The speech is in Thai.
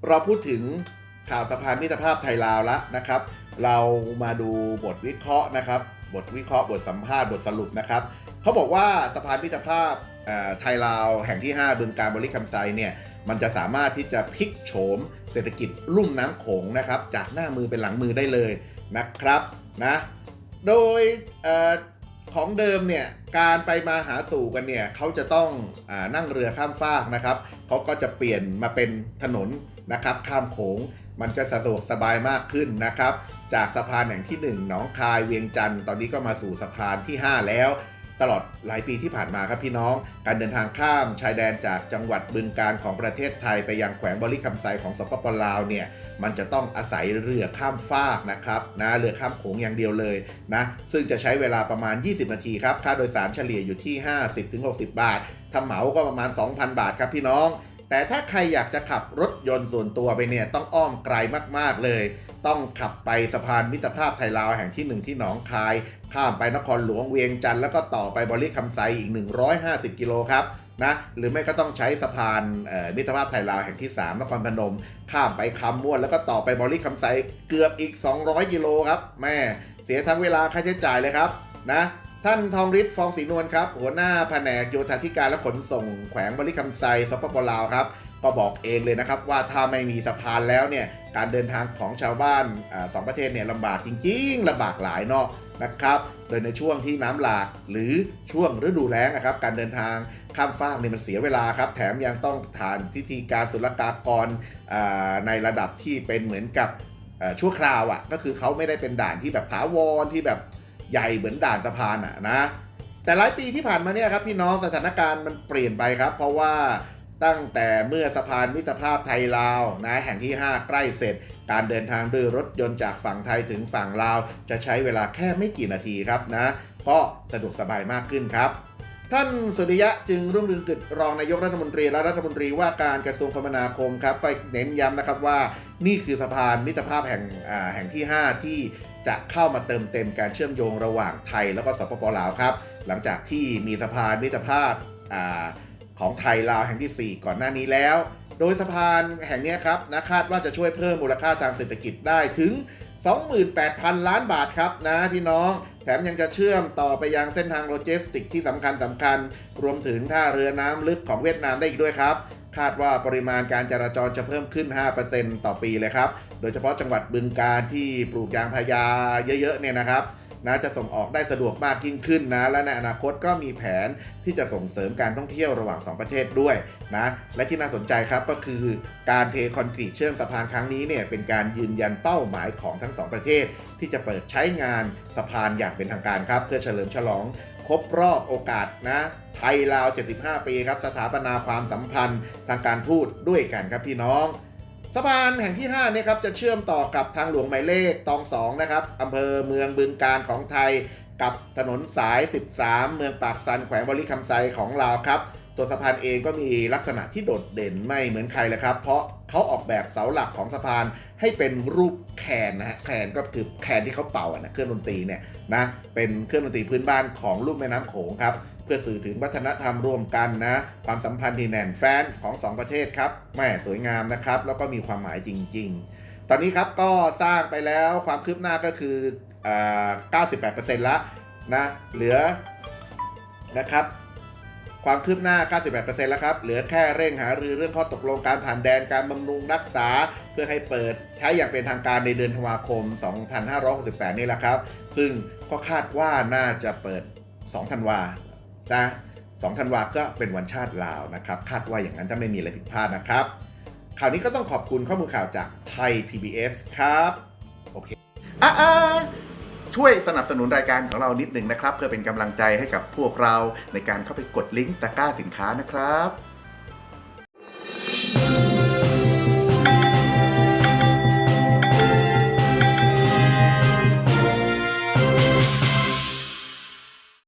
เราพูดถึงข่าวสะพานมิตรภาพไทยลาวแล้วนะครับเรามาดูบทวิเคราะห์นะครับบทวิเคราะห์บทสัมภาษณ์บทสรุปนะครับเขาบอกว่าสะพานมิตรภาพไทยลาวแห่งที่5บึงกาฬบริคำไซเนี่ยมันจะสามารถที่จะพลิกโฉมเศรษฐกิจลุ่มน้ำโขงนะครับจากหน้ามือเป็นหลังมือได้เลยนะครับนะโดยของเดิมเนี่ยการไปมาหาสู่กันเนี่ยเขาจะต้องนั่งเรือข้ามฟากนะครับเขาก็จะเปลี่ยนมาเป็นถนนนะครับข้ามโขงมันจะสะดวกสบายมากขึ้นนะครับจากสะพานแห่งที่1หนองคายเวียงจันทร์ตอนนี้ก็มาสู่สะพานที่5แล้วตลอดหลายปีที่ผ่านมาครับพี่น้องการเดินทางข้ามชายแดนจากจังหวัดบึงกาฬของประเทศไทยไปยังแขวงบริคำไซของสปป.ลาวเนี่ยมันจะต้องอาศัยเรือข้ามฟากนะครับนะเรือข้ามโขงอย่างเดียวเลยนะซึ่งจะใช้เวลาประมาณ20นาทีครับค่าโดยสารเฉลี่ยอยู่ที่ 50-60 บาทถ้าเหมาก็ประมาณ 2,000 บาทครับพี่น้องแต่ถ้าใครอยากจะขับรถยนต์ส่วนตัวไปเนี่ยต้องอ้อมไกลมากๆเลยต้องขับไปสะพานมิตรภาพไทยลาวแห่งที่1ที่หนองคายข้ามไปนครหลวงเวียงจันทร์แล้วก็ต่อไปบริคำไซอีก150กิโลครับนะหรือไม่ก็ต้องใช้สะพานมิตรภาพไทยลาวแห่งที่3นครพนมข้ามไปคำม่วนแล้วก็ต่อไปบริคำไซเกือบอีก200กิโลครับแม่เสียทั้งเวลาค่าใช้จ่ายเลยครับนะท่านทองฤทธิ์ฟองศรีนวลครับหัวหน้าแผนกโยธาธิการและขนส่งแขวงบริคำไซสปป.ลาวครับก็บอกเองเลยนะครับว่าถ้าไม่มีสะพานแล้วเนี่ยการเดินทางของชาวบ้าน2ประเทศเนี่ยลำบากจริงๆลำบากหลายเนาะนะครับโดยในช่วงที่น้ำหลากหรือช่วงฤดูแล้งนะครับการเดินทางข้ามฟากเนี่ยมันเสียเวลาครับแถมยังต้องผ่านพิธีการศุลกากรในระดับที่เป็นเหมือนกับชั่วคราวอ่ะก็คือเขาไม่ได้เป็นด่านที่แบบถาวรที่แบบใหญ่เหมือนด่านสะพานอ่ะนะแต่หลายปีที่ผ่านมาเนี่ยครับพี่น้องสถานการณ์มันเปลี่ยนไปครับเพราะว่าตั้งแต่เมื่อสะพานมิตรภาพไทยลาวนะแห่งที่5ใกล้เสร็จการเดินทางด้วยรถยนต์จากฝั่งไทยถึงฝั่งลาวจะใช้เวลาแค่ไม่กี่นาทีครับนะก็สะดวกสบายมากขึ้นครับท่านสุริยะจึงรุ่งเรืองกิจรองนายกรัฐมนตรีและรัฐมนตรีว่าการกระทรวงคมนาคมครับก็เน้นย้ำนะครับว่านี่คือสะพานมิตรภาพแห่งที่5ที่จะเข้ามาเติมเต็มการเชื่อมโยงระหว่างไทยแล้วก็สปป.ลาวครับหลังจากที่มีสะพานมิตรภาพของไทยลาวแห่งที่4ก่อนหน้านี้แล้วโดยสะพานแห่งนี้ครับนะคาดว่าจะช่วยเพิ่มมูลค่าทางเศรษฐกิจได้ถึง 28,000 ล้านบาทครับนะพี่น้องแถมยังจะเชื่อมต่อไปยังเส้นทางโลจิสติกที่สำคัญรวมถึงท่าเรือน้ำลึกของเวียดนามได้อีกด้วยครับคาดว่าปริมาณการจราจรจะเพิ่มขึ้น 5% ต่อปีเลยครับโดยเฉพาะจังหวัดบึงกาฬที่ปลูกยางพาราเยอะๆเนี่ยนะครับนะจะส่งออกได้สะดวกมากยิ่งขึ้นนะและในอนาคตก็มีแผนที่จะส่งเสริมการท่องเที่ยวระหว่าง2ประเทศด้วยนะและที่น่าสนใจครับก็คือการเทคอนกรีตเชื่อมสะพานครั้งนี้เนี่ยเป็นการยืนยันเป้าหมายของทั้ง2ประเทศที่จะเปิดใช้งานสะพานอย่างเป็นทางการครับเพื่อเฉลิมฉลองครบรอบโอกาสนะไทยลาว75ปีครับสถาปนาความสัมพันธ์ทางการทูตด้วยกันครับพี่น้องสะพานแห่งที่5เนี่ยครับจะเชื่อมต่อกับทางหลวงหมายเลขตอง2นะครับอำเภอเมืองบึงกาฬของไทยกับถนนสาย13เมืองปากสันแขวงบริคำไซของลาวครับตัวสะพานเองก็มีลักษณะที่โดดเด่นไม่เหมือนใครเลยครับเพราะเขาออกแบบเสาหลักของสะพานให้เป็นรูปแคนนะฮะแคนก็คือแคนที่เขาเป่านะเครื่องดนตรีเนี่ยนะเป็นเครื่องดนตรีพื้นบ้านของลุ่มแม่น้ำโขงครับเพื่อสื่อถึงวัฒนธรรมร่วมกันนะความสัมพันธ์ที่แน่นแฟ้นของ2ประเทศครับแม่สวยงามนะครับแล้วก็มีความหมายจริงๆตอนนี้ครับก็สร้างไปแล้วความคืบหน้าก็คือ98% แล้วนะเหลือนะครับความคืบหน้า 98% แล้วครับเหลือแค่เร่งหารือเรื่องข้อตกลงการผ่านแดนการบำรุงรักษาเพื่อให้เปิดใช้อย่างเป็นทางการในเดือนธันวาคม 2568 นี่แหละครับซึ่งก็คาดว่าน่าจะเปิด2 ธันวานะ2 ธันวาก็เป็นวันชาติลาวนะครับคาดว่าอย่างนั้นถ้าไม่มีอะไรผิดพลาดนะครับข่าวนี้ก็ต้องขอบคุณข้อมูลข่าวจากไทย PBS ครับโอเคช่วยสนับสนุนรายการของเรานิดหนึ่งนะครับเพื่อเป็นกำลังใจให้กับพวกเราในการเข้าไปกดลิงก์ตะกร้าสินค้านะครับ